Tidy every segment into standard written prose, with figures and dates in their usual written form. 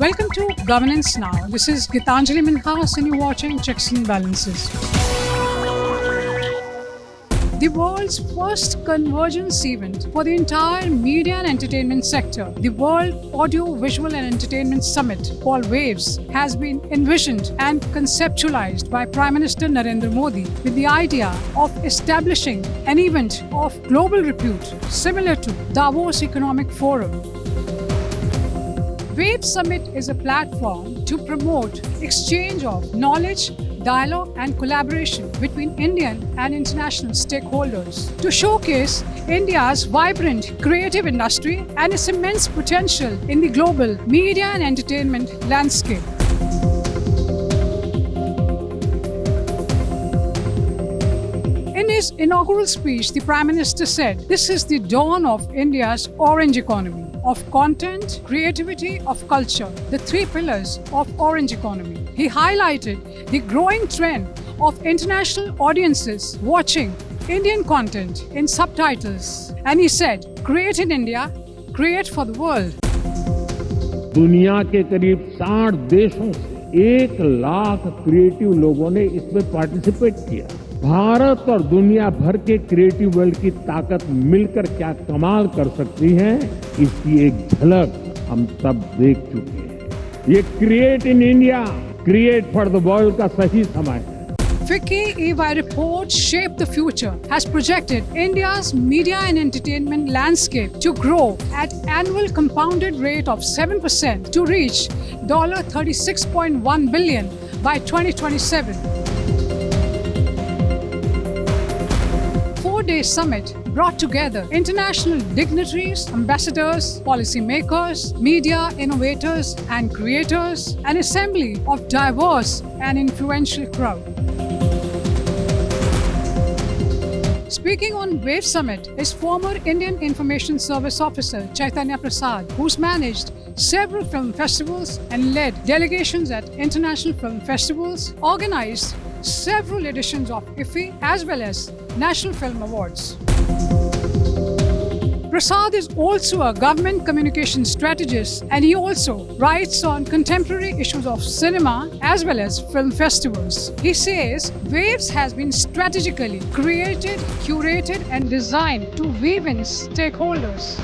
Welcome to Governance Now. This is Gitanjali Minhas and you're watching Checks and Balances. The world's first convergence event for the entire media and entertainment sector, the World Audio, Visual and Entertainment Summit, called WAVES, has been envisioned and conceptualized by Prime Minister Narendra Modi with the idea of establishing an event of global repute similar to Davos Economic Forum. WAVES Summit is a platform to promote exchange of knowledge, dialogue and collaboration between Indian and international stakeholders to showcase India's vibrant creative industry and its immense potential in the global media and entertainment landscape. In his inaugural speech, the Prime Minister said, "This is the dawn of India's orange economy, of content, creativity, of culture, the three pillars of orange economy." He highlighted the growing trend of international audiences watching Indian content in subtitles. And he said, "Create in India, create for the world." दुनिया के करीब 60 देशों से 1 lakh creative लोगों ने इसमें participate किया। भारत और दुनिया भर के क्रिएटिव वर्ल्ड की ताकत मिलकर क्या कमाल कर सकती है, इसकी एक झलक हम सब देख चुके हैं। ये create in India, create for the world का सही समय है। FICCI EY report Shape the Future has projected India's media and entertainment landscape to grow at annual compounded rate of 7% to reach $36.1 billion by 2027. Four-day summit brought together international dignitaries, ambassadors, policymakers, media innovators and creators, an assembly of diverse and influential crowd. Speaking on WAVE Summit is former Indian Information Service Officer Chaitanya Prasad, who's managed several film festivals and led delegations at international film festivals, organized several editions of IFFI as well as National Film Awards. Prasad is also a government communication strategist and he also writes on contemporary issues of cinema as well as film festivals. He says WAVES has been strategically created, curated and designed to weave in stakeholders.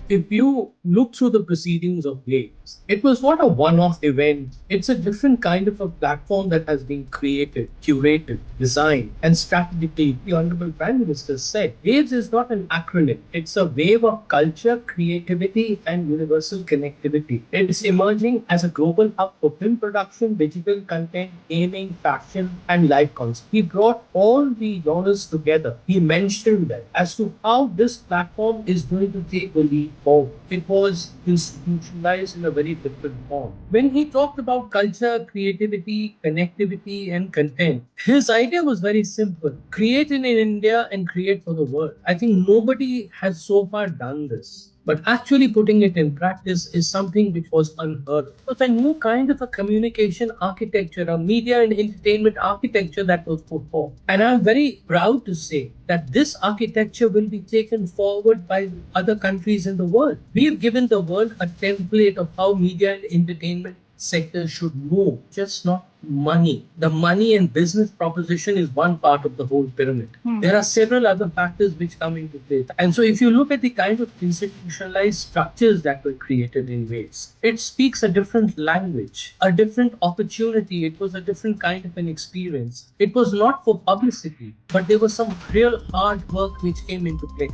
If you look through the proceedings of WAVES, it was not a one-off event. It's a different kind of a platform that has been created, curated, designed, and strategically, the Honorable Prime Minister said, WAVES is not an acronym. It's a wave of culture, creativity, and universal connectivity. It's emerging as a global hub for film production, digital content, gaming, fashion, and live concerts. He brought all the genres together. He mentioned that as to how this platform is going to take the lead forward. It was institutionalized in a very different form. When he talked about culture, creativity, connectivity, and content, his idea was very simple. Create in India and create for the world. I think nobody has so far done this. But actually putting it in practice is something which was unheard of. It was a new kind of a communication architecture, a media and entertainment architecture that was put forth. And I'm very proud to say that this architecture will be taken forward by other countries in the world. We have given the world a template of how media and entertainment sector should move, just not money. The money and business proposition is one part of the whole pyramid. There are several other factors which come into play. And so if you look at the kind of institutionalized structures that were created in WAVES, it speaks a different language, a different opportunity. It was a different kind of an experience. It was not for publicity, but there was some real hard work which came into play.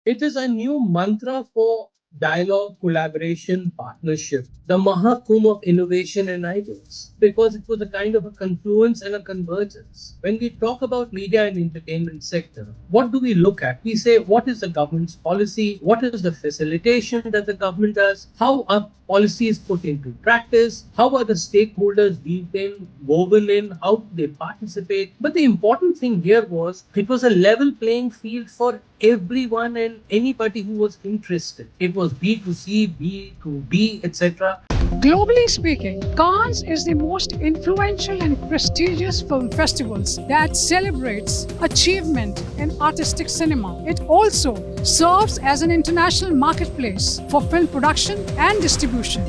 It is a new mantra for dialogue, collaboration, partnership, the Mahakumbh of innovation and ideas, because it was a kind of a confluence and a convergence. When we talk about media and entertainment sector, what do we look at? We say, what is the government's policy? What is the facilitation that the government does? How are policies put into practice? How are the stakeholders woven in? How do they participate? But the important thing here was, it was a level playing field for everyone and anybody who was interested. It was B2C, B2B, etc. Globally speaking, Cannes is the most influential and prestigious film festivals that celebrates achievement in artistic cinema. It also serves as an international marketplace for film production and distribution.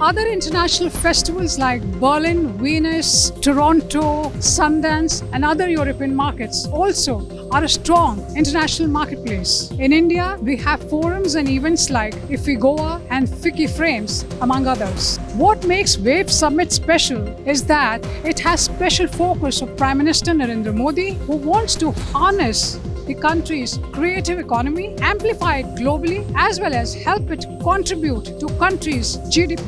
Other international festivals like Berlin, Venice, Toronto, Sundance, and other European markets also are a strong international marketplace. In India, we have forums and events like MOE GOI and FICCI Frames, among others. What makes Wave Summit special is that it has special focus of Prime Minister Narendra Modi, who wants to harness the country's creative economy, amplify it globally, as well as help it contribute to country's GDP.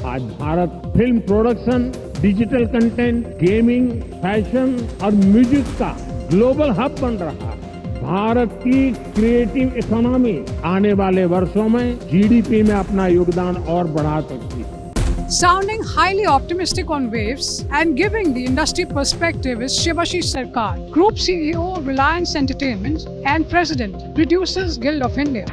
आज Bharat film production, digital content, gaming, fashion और music का global hub बन रहा है। भारत की creative economy आने वाले वर्षों में जीडीपी में अपना योगदान और बढ़ा सकती है। Sounding highly optimistic on Waves and giving the industry perspective is Shibasish Sarkar, Group CEO of Reliance Entertainment and President, Producers Guild of India.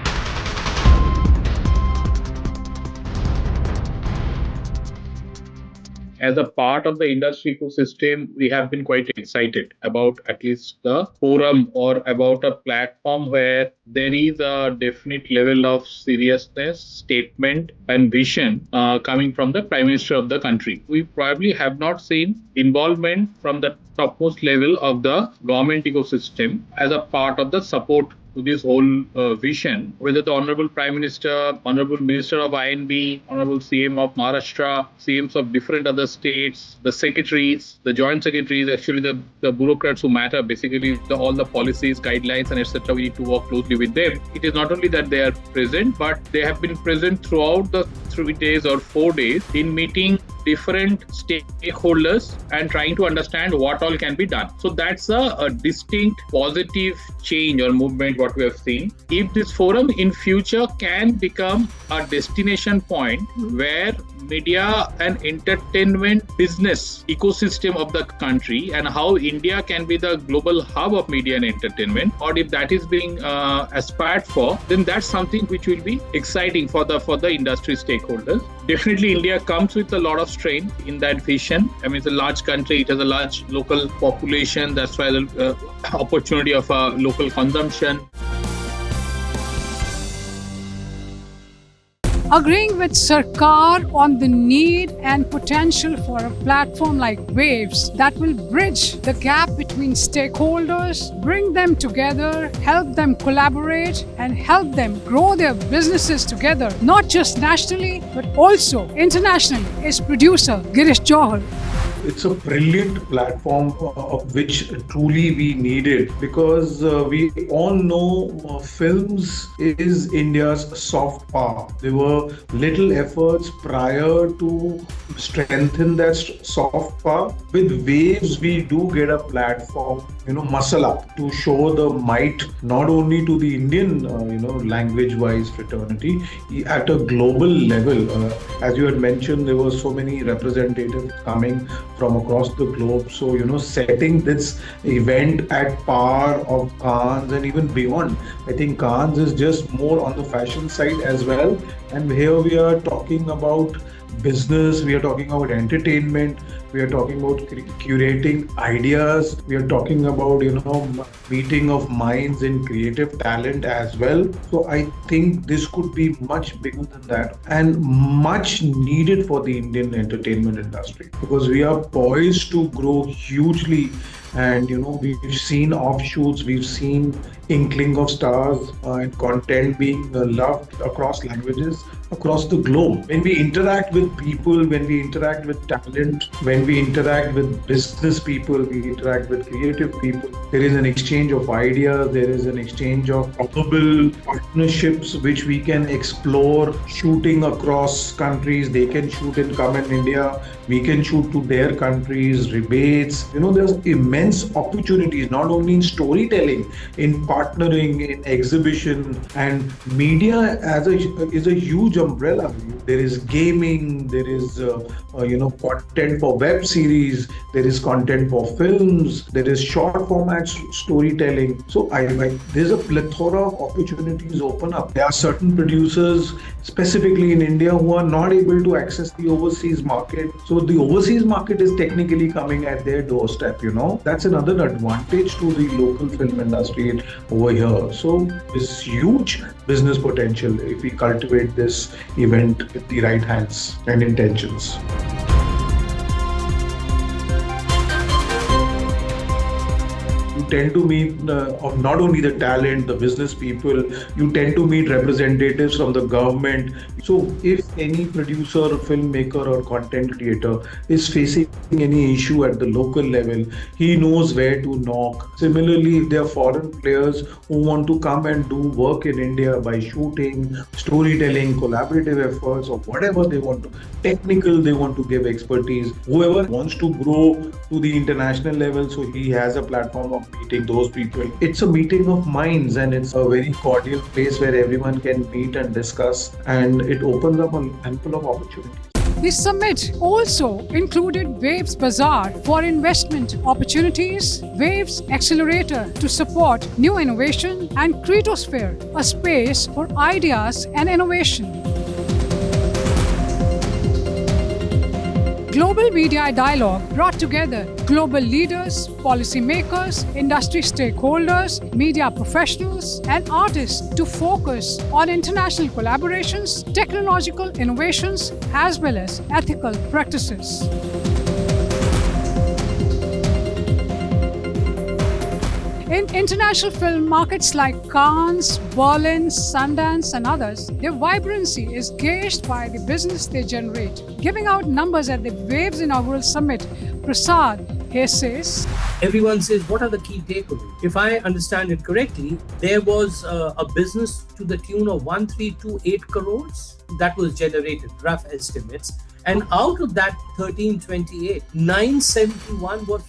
As a part of the industry ecosystem, we have been quite excited about at least the forum or about a platform where there is a definite level of seriousness, statement, and vision coming from the Prime Minister of the country. We probably have not seen involvement from the topmost level of the government ecosystem as a part of the support to this whole vision, whether the Honorable Prime Minister, Honorable Minister of INB, Honorable CM of Maharashtra, CMs of different other states, the secretaries, the joint secretaries, actually the bureaucrats who matter, basically all the policies, guidelines and etc. We need to work closely with them. It is not only that they are present, but they have been present throughout the 3 days or 4 days in meeting different stakeholders and trying to understand what all can be done. So that's a distinct positive change or movement what we have seen. If this forum in future can become a destination point where media and entertainment business ecosystem of the country and how India can be the global hub of media and entertainment, or if that is being aspired for, then that's something which will be exciting for the industry stakeholders. Definitely India comes with a lot of strength in that vision. I mean, it's a large country, it has a large local population, that's why the opportunity of local consumption. Agreeing with Sarkar on the need and potential for a platform like Waves that will bridge the gap between stakeholders, bring them together, help them collaborate, and help them grow their businesses together, not just nationally, but also internationally, is producer Girish Johar. It's a brilliant platform of which truly we needed, because we all know films is India's soft power. There were little efforts prior to strengthen that soft power. With Waves, we do get a platform, muscle up to show the might not only to the Indian, language-wise fraternity at a global level. As you had mentioned, there were so many representatives coming from across the globe. So, setting this event at par of Cannes and even beyond. I think Cannes is just more on the fashion side as well. And here we are talking about business, we are talking about entertainment, we are talking about curating ideas, we are talking about, meeting of minds and creative talent as well. So I think this could be much bigger than that and much needed for the Indian entertainment industry, because we are poised to grow hugely. And we've seen offshoots, we've seen inkling of stars and content being loved across languages, across the globe. When we interact with people, when we interact with talent, when we interact with business people, we interact with creative people, there is an exchange of ideas, there is an exchange of possible partnerships which we can explore, shooting across countries. They can shoot and come in India, we can shoot to their countries, rebates. There's immense opportunities, not only in storytelling, in partnering, in exhibition, and media is a huge umbrella. There is gaming, there is content for web series, there is content for films, there is short format storytelling. So there's a plethora of opportunities open up. There are certain producers, specifically in India, who are not able to access the overseas market. So the overseas market is technically coming at their doorstep. That's another advantage to the local film industry over here. So there's huge business potential if we cultivate this event with the right hands and intentions. You tend to meet not only the talent, the business people, you tend to meet representatives from the government. So if any producer, filmmaker or content creator is facing any issue at the local level, he knows where to knock. Similarly, if there are foreign players who want to come and do work in India by shooting, storytelling, collaborative efforts or whatever they want to, technical, they want to give expertise, whoever wants to grow to the international level, so he has a platform of meeting those people. It's a meeting of minds and it's a very cordial place where everyone can meet and discuss, and it opens up an ample of opportunities. The summit also included Waves Bazaar for investment opportunities, Waves Accelerator to support new innovation, and Cretosphere, a space for ideas and innovation. Global Media Dialogue brought together global leaders, policymakers, industry stakeholders, media professionals, and artists to focus on international collaborations, technological innovations, as well as ethical practices. In international film markets like Cannes, Berlin, Sundance, and others, their vibrancy is gauged by the business they generate. Giving out numbers at the Waves inaugural summit, Prasad here says, everyone says, what are the key takeaways? If I understand it correctly, there was a business to the tune of 1328 crores that was generated, rough estimates. And out of that 1328, 971 was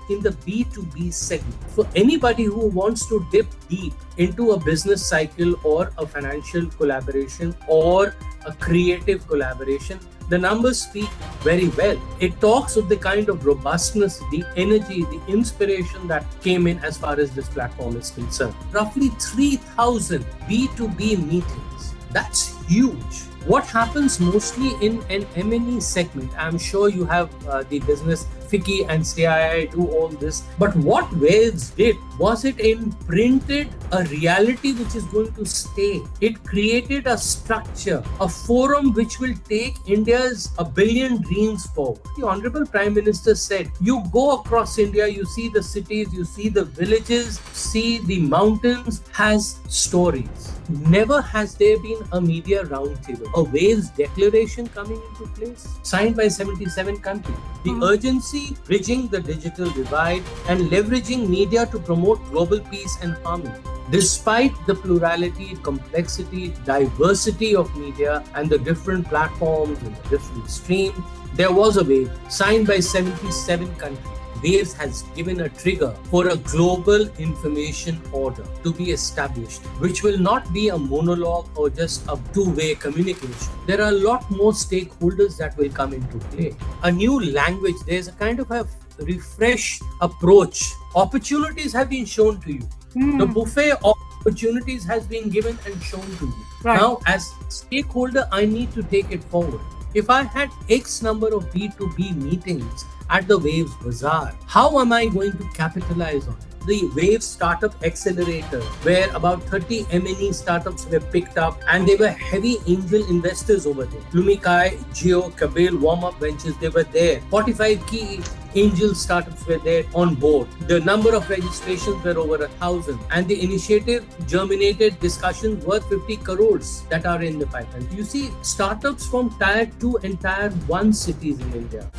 in the B2B segment. For anybody who wants to dip deep into a business cycle or a financial collaboration or a creative collaboration, the numbers speak very well. It talks of the kind of robustness, the energy, the inspiration that came in as far as this platform is concerned. Roughly 3,000 B2B meetings. That's huge. What happens mostly in an M&E segment, I'm sure you have the business, FICCI and CII do all this. But what Waves did was it imprinted a reality which is going to stay. It created a structure, a forum which will take India's a billion dreams forward. The Honorable Prime Minister said, you go across India, you see the cities, you see the villages, see the mountains, has stories. Never has there been a media roundtable, a Waves declaration coming into place, signed by 77 countries. The urgency, bridging the digital divide and leveraging media to promote global peace and harmony. Despite the plurality, complexity, diversity of media and the different platforms and the different streams, there was a wave signed by 77 countries. Waves has given a trigger for a global information order to be established, which will not be a monologue or just a two-way communication. There are a lot more stakeholders that will come into play. A new language, there's a kind of a refresh approach. Opportunities have been shown to you. The buffet of opportunities has been given and shown to you. Right. Now, as stakeholder, I need to take it forward. If I had X number of B2B meetings at the Waves Bazaar, how am I going to capitalize on it? The Waves Startup Accelerator, where about 30 M&E startups were picked up and they were heavy angel investors over there. Lumikai, Geo, Kabil, Warm-Up Ventures, they were there. 45 key angel startups were there on board. The number of registrations were over 1,000 and the initiative germinated discussions worth 50 crores that are in the pipeline. You see, startups from Tier 2 and Tier 1 cities in India.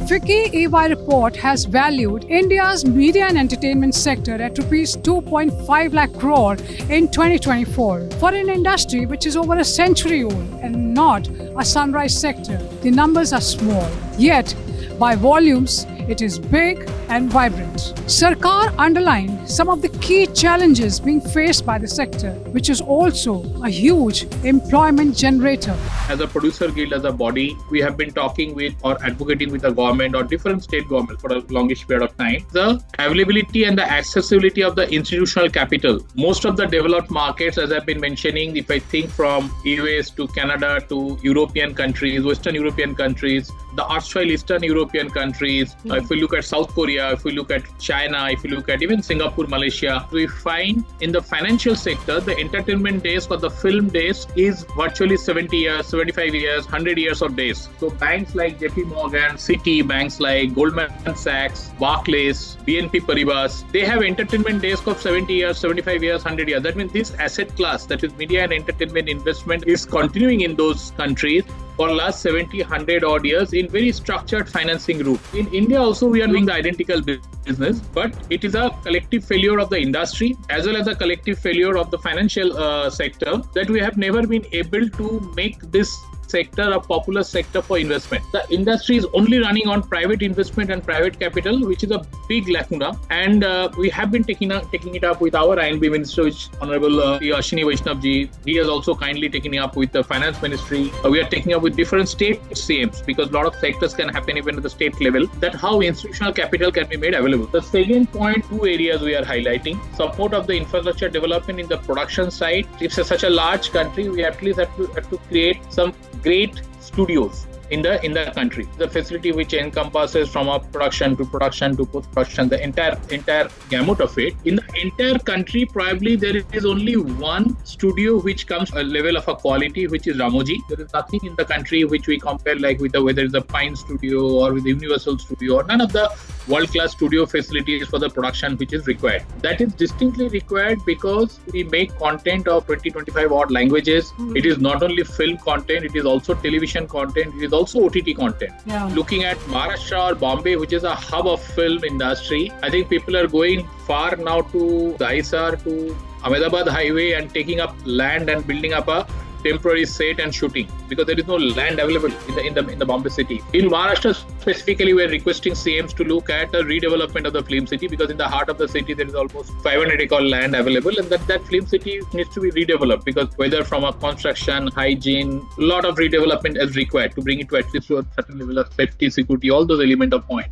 FICCI EY report has valued India's media and entertainment sector at rupees 2.5 lakh crore in 2024. For an industry which is over a century old and not a sunrise sector, the numbers are small. Yet, by volumes, It is big and vibrant. Sarkar underlined some of the key challenges being faced by the sector, which is also a huge employment generator. As a producer guild, as a body, we have been talking with or advocating with the government or different state governments for a longish period of time. The availability and the accessibility of the institutional capital. Most of the developed markets, as I've been mentioning, if I think from US to Canada to European countries, Western European countries, the erstwhile Eastern European countries, if we look at South Korea, if we look at China, if we look at even Singapore, Malaysia, we find in the financial sector, the entertainment days or the film days is virtually 70 years, 75 years, 100 years of days. So banks like JP Morgan, Citi, banks like Goldman Sachs, Barclays, BNP Paribas, they have entertainment days of 70 years, 75 years, 100 years. That means this asset class, that is media and entertainment investment, is continuing in those countries for last 70, 100 odd years in very structured financing route. In India also, we are doing the identical business, but it is a collective failure of the industry as well as a collective failure of the financial sector that we have never been able to make this sector a popular sector for investment. The industry is only running on private investment and private capital, which is a big lacuna. And we have been taking it up with our INB Minister, which Honorable Ashwini Vaishnav ji. He has also kindly taken it up with the Finance Ministry. We are taking up with different state CMs because a lot of sectors can happen even at the state level. That how institutional capital can be made available. The second point, two areas we are highlighting: support of the infrastructure development in the production side. It's such a large country. We at least have to create some great studios in the country. The facility which encompasses from a production to post-production, the entire gamut of it. In the entire country, probably there is only one studio which comes a level of a quality, which is Ramoji. There is nothing in the country which we compare like with whether it's a Pine Studio or with the Universal Studio or none of the world-class studio facilities for the production which is required. That is distinctly required because we make content of 20-25 odd languages. It is not only film content, it is also television content, it is also OTT content. Yeah. Looking at Maharashtra or Bombay, which is a hub of film industry, I think people are going far now to Dahisar, to Ahmedabad highway and taking up land and building up a temporary set and shooting because there is no land available in the Bombay city. In Maharashtra specifically, we are requesting CMs to look at a redevelopment of the film city because in the heart of the city there is almost 500 acre land available, and that film city needs to be redeveloped because whether from a construction, hygiene, a lot of redevelopment is required to bring it to at least to a certain level of safety, security, all those elements of point.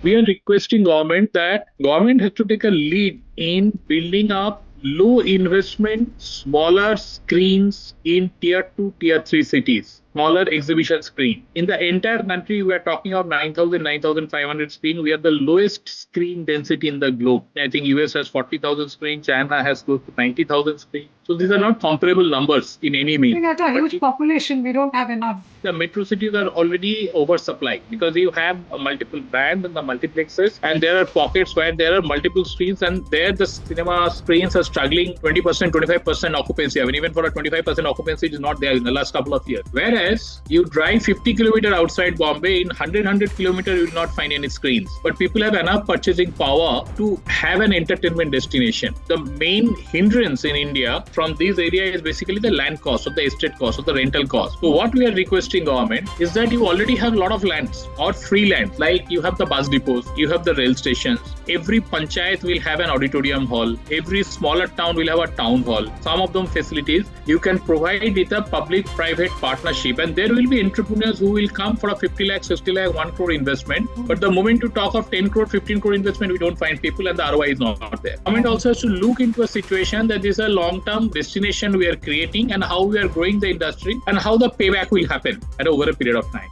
We are requesting government that government has to take a lead in building up low investment, smaller screens in tier 2, tier 3 cities. Smaller exhibition screen. In the entire country, we are talking of 9,000, 9,500 screen. We are the lowest screen density in the globe. I think US has 40,000 screens. China has close to 90,000 screens. So these are not comparable numbers in any means. At a huge population, we don't have enough. The metro cities are already oversupplied because you have multiple brands and the multiplexes, and there are pockets where there are multiple screens, and there the cinema screens are struggling 20%, 25% occupancy. I mean, even for a 25% occupancy, it is not there in the last couple of years. Whereas you drive 50 kilometers outside Bombay, in 100 kilometers, you will not find any screens. But people have enough purchasing power to have an entertainment destination. The main hindrance in India from these areas is basically the land cost or the estate cost or the rental cost. So what we are requesting government is that you already have a lot of lands or free land, like you have the bus depots, you have the rail stations. Every panchayat will have an auditorium hall. Every smaller town will have a town hall. Some of them facilities you can provide with a public-private partnership, and there will be entrepreneurs who will come for a 50 lakh, 60 lakh, 1 crore investment. But the moment you talk of 10 crore, 15 crore investment, we don't find people and the ROI is not there. Government also has to look into a situation that is a long-term destination we are creating and how we are growing the industry and how the payback will happen over a period of time.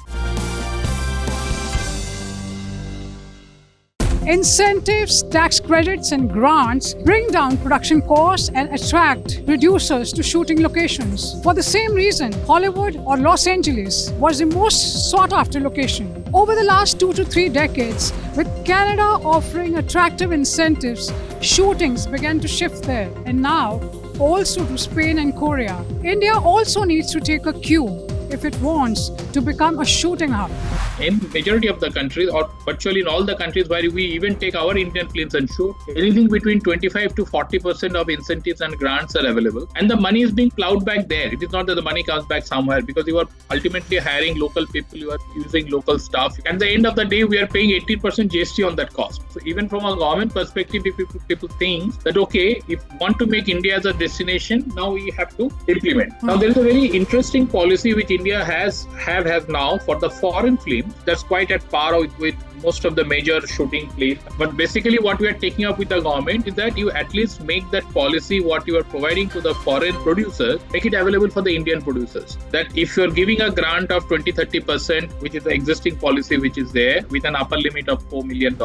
Incentives, tax credits and grants bring down production costs and attract producers to shooting locations. For the same reason, Hollywood or Los Angeles was the most sought after location. Over the last 2 to 3 decades, with Canada offering attractive incentives, shootings began to shift there, and now also to Spain and Korea. India also needs to take a cue. if it wants to become a shooting hub. In majority of the countries, or virtually in all the countries where we even take our Indian films and shoot, anything between 25 to 40% of incentives and grants are available. And the money is being plowed back there. It is not that the money comes back somewhere, because you are ultimately hiring local people, you are using local staff. At the end of the day, we are paying 80% GST on that cost. So even from a government perspective, if people think that, okay, if we want to make India as a destination, now we have to implement. Now, there is a very interesting policy which India has now for the foreign film. That's quite at par with most of the major shooting place. But basically what we are taking up with the government is that you at least make that policy, what you are providing to the foreign producers, make it available for the Indian producers. That if you're giving a grant of 20-30%, which is the existing policy which is there with an upper limit of $4 million,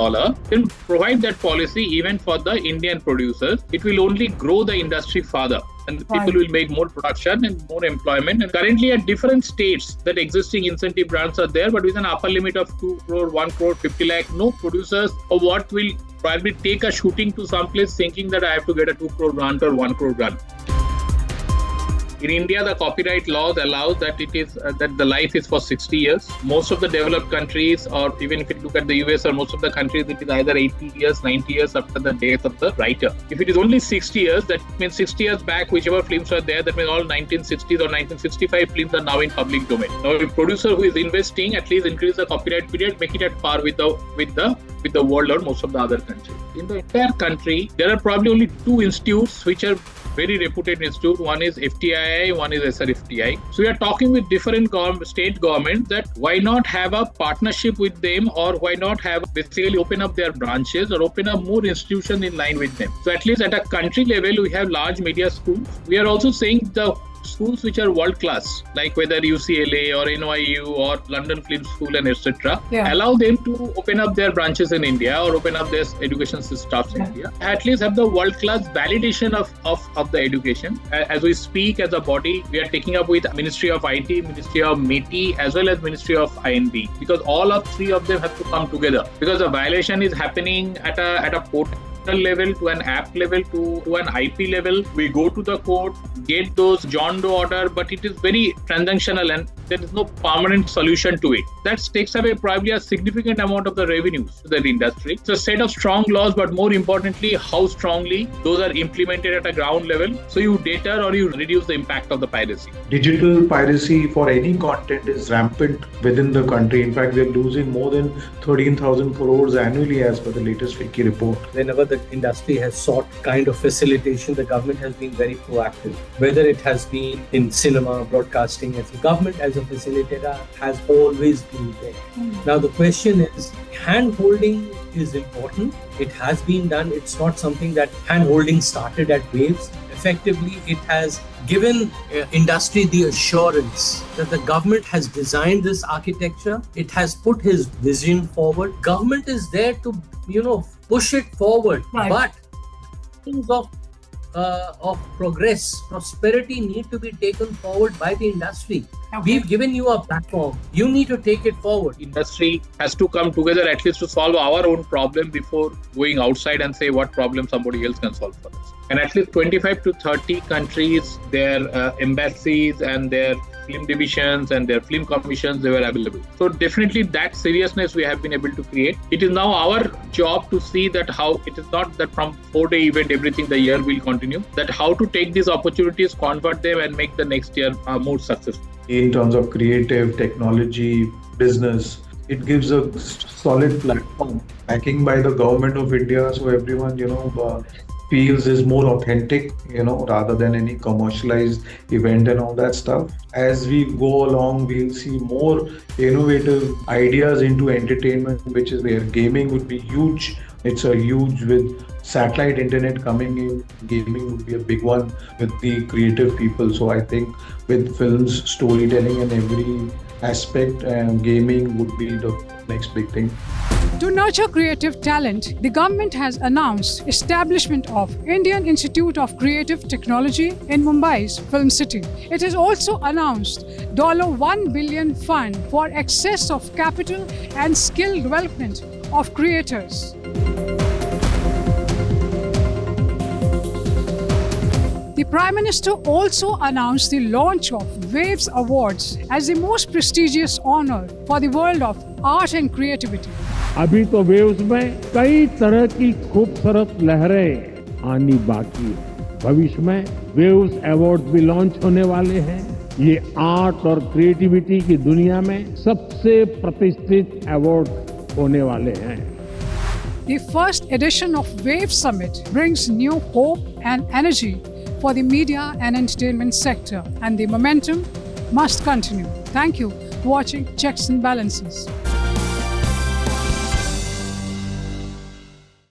then provide that policy even for the Indian producers. It will only grow the industry further. And people will make more production and more employment. And currently at different states, that existing incentive grants are there, but with an upper limit of 2 crore, 1 crore, 50 lakh, no producers or what will probably take a shooting to some place thinking that I have to get a 2 crore grant or 1 crore grant. In India, the copyright laws allow that it is that the life is for 60 years. Most of the developed countries, or even if you look at the US or most of the countries, it is either 80 years, 90 years after the death of the writer. If it is only 60 years, that means 60 years back, whichever films are there, that means all 1960s or 1965 films are now in public domain. Now, a producer who is investing, at least increase the copyright period, make it at par with the world or most of the other countries. In the entire country, there are probably only 2 institutes which are very reputed institute. One is FTII, one is SRFTI. So we are talking with different state governments that why not have a partnership with them, or why not have basically open up their branches or open up more institutions in line with them. So at least at a country level, we have large media schools. We are also saying the schools which are world class, like whether UCLA or NYU or London Film School and etc. Allow them to open up their branches in India or open up their education systems in India. At least have the world class validation of the education. As we speak as a body, we are taking up with Ministry of IT, Ministry of METI as well as Ministry of INB, because all of 3 of them have to come together, because the violation is happening at a portal level, to an app level, to an IP level. We go to the court, get those John Doe order, but it is very transactional and there is no permanent solution to it. That takes away probably a significant amount of the revenues to the industry. It's a set of strong laws, but more importantly, how strongly those are implemented at a ground level, so you deter or you reduce the impact of the piracy. Digital piracy for any content is rampant within the country. In fact, they're losing more than 13,000 crores annually as per the latest FICCI report. Whenever the industry has sought kind of facilitation, the government has been very proactive. Whether it has been in cinema, broadcasting, as the government as a facilitator has always been there. Now the question is, hand-holding is important. It has been done. It's not something that hand-holding started at waves. Effectively, it has given industry the assurance that the government has designed this architecture. It has put his vision forward. Government is there to, push it forward. Right. But things of progress, prosperity need to be taken forward by the industry. Okay. We've given you a platform. You need to take it forward. Industry has to come together at least to solve our own problem before going outside and say what problem somebody else can solve for us. And at least 25 to 30 countries, their embassies and their film divisions and their film commissions, they were available. So definitely that seriousness we have been able to create. It is now our job to see that how it is not that from 4-day event everything the year will continue, that how to take these opportunities, convert them and make the next year more successful. In terms of creative, technology, business, it gives a solid platform backing by the government of India, so everyone feels is more authentic, rather than any commercialized event and all that stuff. As we go along, we'll see more innovative ideas into entertainment, which is where gaming would be huge. It's a huge, with satellite internet coming in, gaming would be a big one with the creative people. So I think with films, storytelling and every aspect, gaming would be the next big thing. To nurture creative talent, the government has announced establishment of Indian Institute of Creative Technology in Mumbai's Film City. It has also announced $1 billion fund for access of capital and skill development of creators. The Prime Minister also announced the launch of Waves Awards as the most prestigious honor for the world of art and creativity. अभी तो waves में कई तरह की खूबसूरत लहरें आनी बाकी है। भविष्य में वेव्स अवार्ड भी लॉन्च होने वाले हैं। ये आर्ट और क्रिएटिविटी की दुनिया में सबसे प्रतिष्ठित अवार्ड होने वाले हैं। The first edition of Wave Summit brings new hope and energy for the media and entertainment sector, and the momentum must continue. Thank you for watching Checks and Balances.